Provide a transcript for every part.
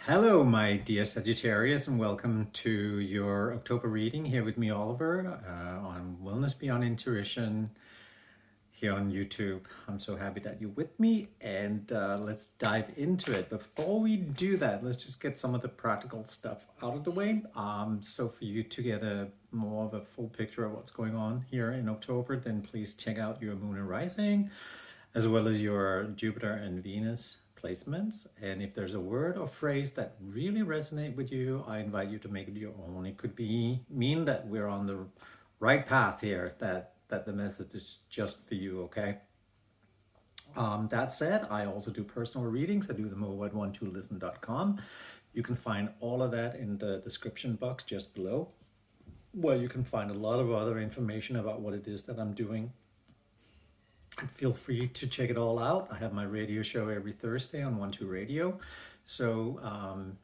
Hello, my dear Sagittarius, and welcome to your October reading here with me, Oliver, on Wellness Beyond Intuition here on YouTube. I'm so happy that you're with me, and let's dive into it. Before we do that, let's just get some of the practical stuff out of the way. So for you to get a more of a full picture of what's going on here in October, then please check out your Moon and Rising, as well as your Jupiter and Venus placements. And if there's a word or phrase that really resonate with you, I invite you to make it your own. It could mean that we're on the right path here, that the message is just for you, okay? That said, I also do personal readings. I do them over at 12listen.com. You can find all of that in the description box just below, where you can find a lot of other information about what it is that I'm doing. And feel free to check it all out. I have my radio show every Thursday on 12 Radio, so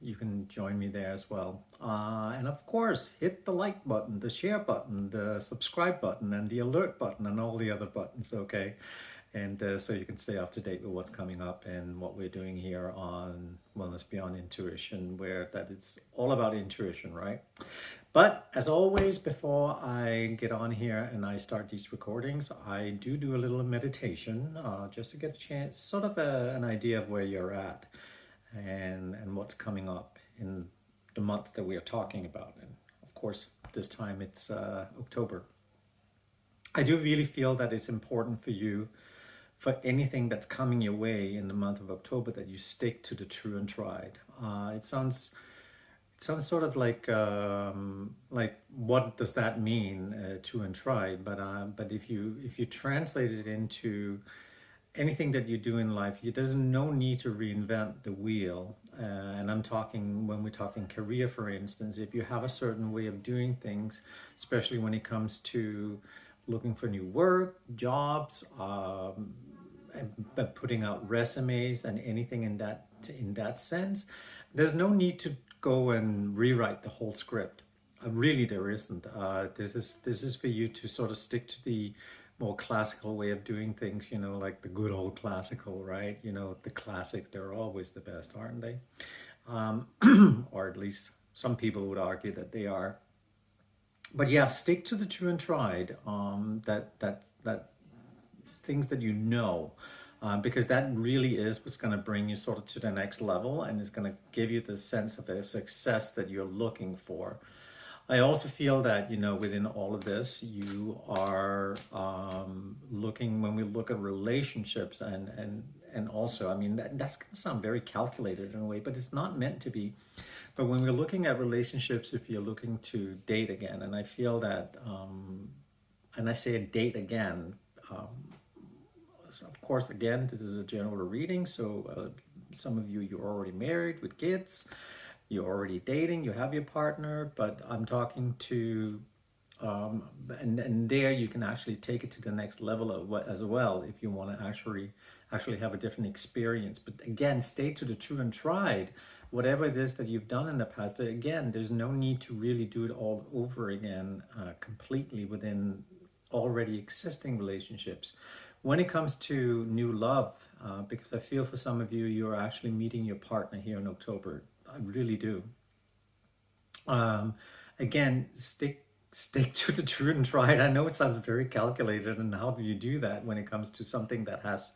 you can join me there as well. And of course, hit the like button, the share button, the subscribe button, and the alert button, and all the other buttons, okay? And so you can stay up to date with what's coming up and what we're doing here on Wellness Beyond Intuition, where that it's all about intuition, right? But as always, before I get on here and I start these recordings, I do a little meditation just to get a chance, sort of an idea of where you're at and what's coming up in the month that we are talking about. And of course, this time it's October. I do really feel that it's important for you, for anything that's coming your way in the month of October, that you stick to the true and tried. It sounds sort of like what does that mean, true and tried? But if you translate it into anything that you do in life, there's no need to reinvent the wheel. And I'm talking, when we're talking career, for instance, if you have a certain way of doing things, especially when it comes to looking for new work, jobs, putting out resumes and anything in that sense, there's no need to go and rewrite the whole script. Really, there isn't. This is for you to sort of stick to the more classical way of doing things, like the good old classical, right? The classic, they're always the best, aren't they? Or at least some people would argue that they are. But yeah, stick to the true and tried, that things that because that really is what's going to bring you sort of to the next level and is going to give you the sense of a success that you're looking for. I also feel that, within all of this, you are looking, when we look at relationships and also, I mean, that's going to sound very calculated in a way, but it's not meant to be. But when we're looking at relationships, if you're looking to date again, and I feel that, and I say date again, of course, again, this is a general reading, so some of you're already married with kids, you're already dating, you have your partner, but I'm talking to, and there you can actually take it to the next level as well if you want to actually have a different experience. But again, stay to the true and tried. Whatever it is that you've done in the past, again, there's no need to really do it all over again completely within already existing relationships. When it comes to new love, because I feel for some of you, you're actually meeting your partner here in October. I really do. Again, stick to the true and tried. I know it sounds very calculated, and how do you do that when it comes to something that has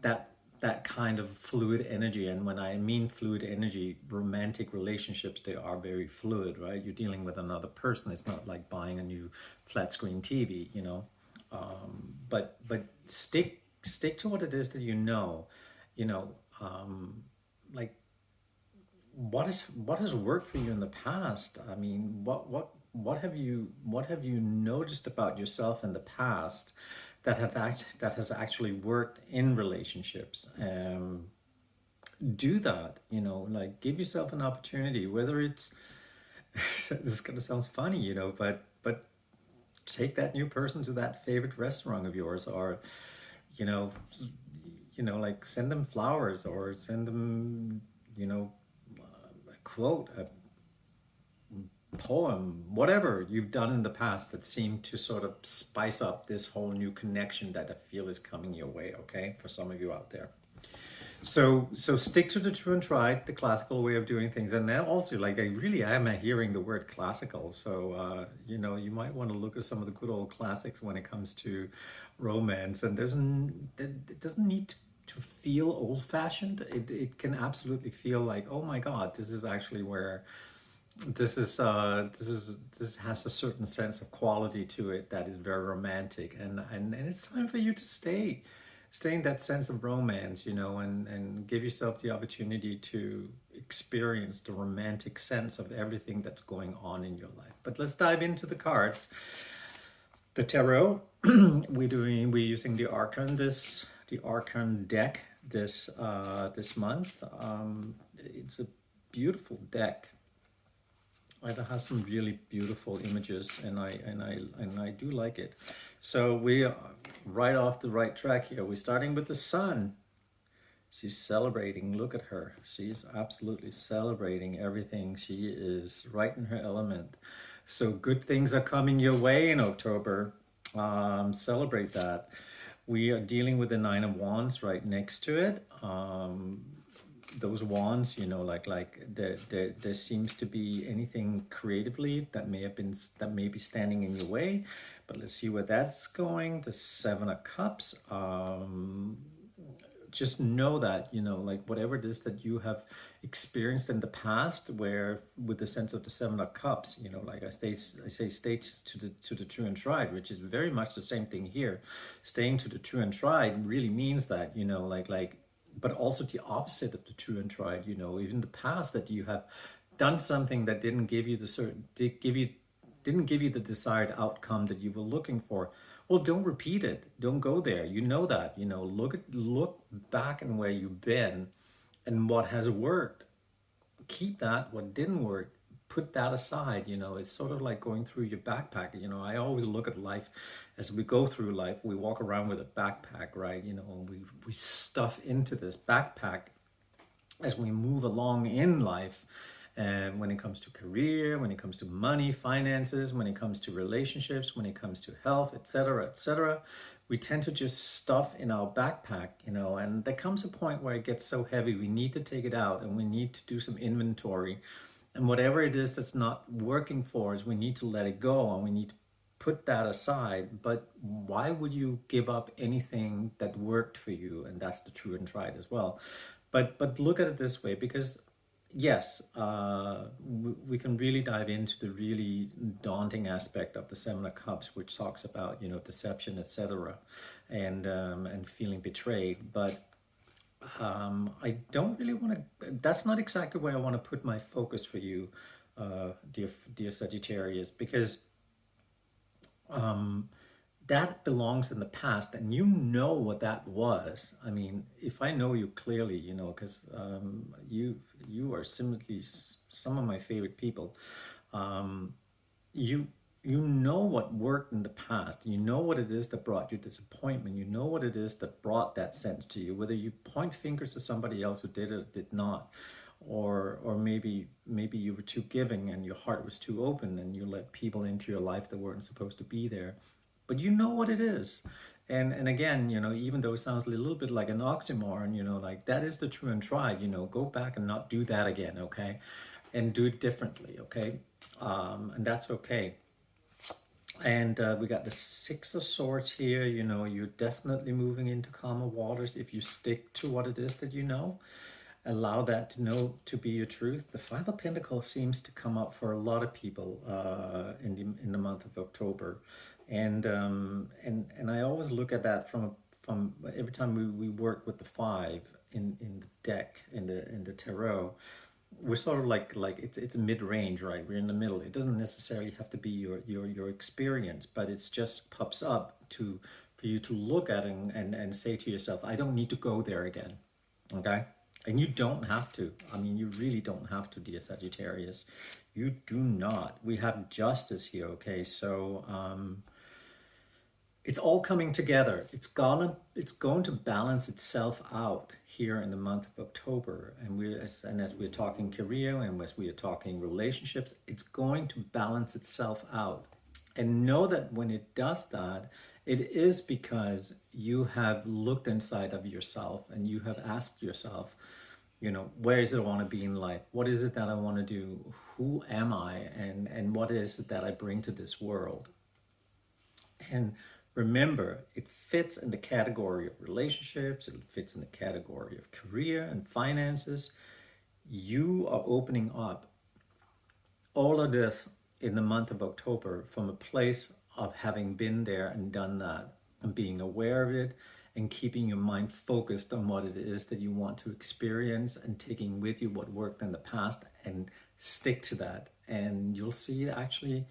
that kind of fluid energy? And when I mean fluid energy, romantic relationships, they are very fluid, right? You're dealing with another person. It's not like buying a new flat screen TV, but stick to what it is that like what has worked for you in the past. I mean, what have you noticed about yourself in the past that has actually worked in relationships? Do that, like give yourself an opportunity, whether it's this is gonna sound funny, but take that new person to that favorite restaurant of yours, or like send them flowers, or send them a quote, a poem, whatever you've done in the past that seemed to sort of spice up this whole new connection that I feel is coming your way, okay, for some of you out there. So stick to the true and tried, the classical way of doing things. And then also, like, I really am hearing the word classical. So, you might want to look at some of the good old classics when it comes to romance. And it doesn't need to feel old fashioned. It can absolutely feel like, oh my God, this is actually where this has a certain sense of quality to it that is very romantic, and it's time for you to stay in that sense of romance, and give yourself the opportunity to experience the romantic sense of everything that's going on in your life. But let's dive into the cards. The tarot. We're using the Archon deck this month. It's a beautiful deck. It has some really beautiful images, and I do like it. So we are right off the right track here. We're starting with the sun. She's celebrating. Look at her. She's absolutely celebrating everything. She is right in her element. So good things are coming your way in October. Celebrate that. We are dealing with the Nine of Wands right next to it. Those wands, there seems to be anything creatively that may be standing in your way, but let's see where that's going. The Seven of Cups. Just know that, whatever it is that you have experienced in the past, where with the sense of the Seven of Cups, I say stay to the true and tried, which is very much the same thing here. Staying to the true and tried really means that, but also the opposite of the true and tried, even the past that you have done something that didn't give you the desired outcome that you were looking for. Well, don't repeat it. Don't go there. That. Look back and where you've been and what has worked. Keep that. What didn't work, put that aside. It's sort of like going through your backpack. I always look at life as we go through life. We walk around with a backpack, right? And we stuff into this backpack as we move along in life. And when it comes to career, when it comes to money, finances, when it comes to relationships, when it comes to health, etc., we tend to just stuff in our backpack, and there comes a point where it gets so heavy, we need to take it out and we need to do some inventory. And whatever it is that's not working for us, we need to let it go and we need to put that aside. But why would you give up anything that worked for you? And that's the true and tried as well. But look at it this way, because yes, we can really dive into the really daunting aspect of the Seven of Cups, which talks about deception, etc., and feeling betrayed. But I don't really want to. That's not exactly where I want to put my focus for you, dear Sagittarius, because that belongs in the past, and what that was. I mean, if I know you clearly, because you are simply some of my favorite people. You know what worked in the past. You know what it is that brought you disappointment. You know what it is that brought that sense to you. Whether you point fingers to somebody else who did or did not, or maybe you were too giving and your heart was too open and you let people into your life that weren't supposed to be there. But you know what it is. And again, even though it sounds a little bit like an oxymoron, that is the true and tried. Go back and not do that again, okay? And do it differently, okay? And that's okay. And we got the Six of Swords here. You're definitely moving into calmer waters if you stick to what it is that you know. Allow that to be your truth. The Five of Pentacles seems to come up for a lot of people in the month of October. And I always look at that from every time we work with the five in the deck, in the tarot. We're sort of like it's mid-range, right? We're in the middle. It doesn't necessarily have to be your experience, but it's just pops up for you to look at and say to yourself, I don't need to go there again, okay? And you don't have to. I mean, you really don't have to, dear Sagittarius. You do not. We have justice here, okay? So it's all coming together. It's going to balance itself out here in the month of October. And as we're talking career and as we are talking relationships, it's going to balance itself out. And know that when it does that, It is because you have looked inside of yourself and you have asked yourself, where is it I want to be in life? What is it that I want to do? Who am I? And what is it that I bring to this world? And remember, it fits in the category of relationships, it fits in the category of career and finances. You are opening up all of this in the month of October from a place of having been there and done that and being aware of it and keeping your mind focused on what it is that you want to experience and taking with you what worked in the past and stick to that. And you'll see it actually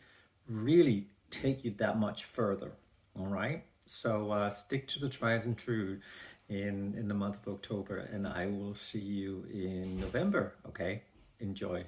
really take you that much further. All right. So stick to the tried and true in the month of October, and I will see you in November. Okay. Enjoy.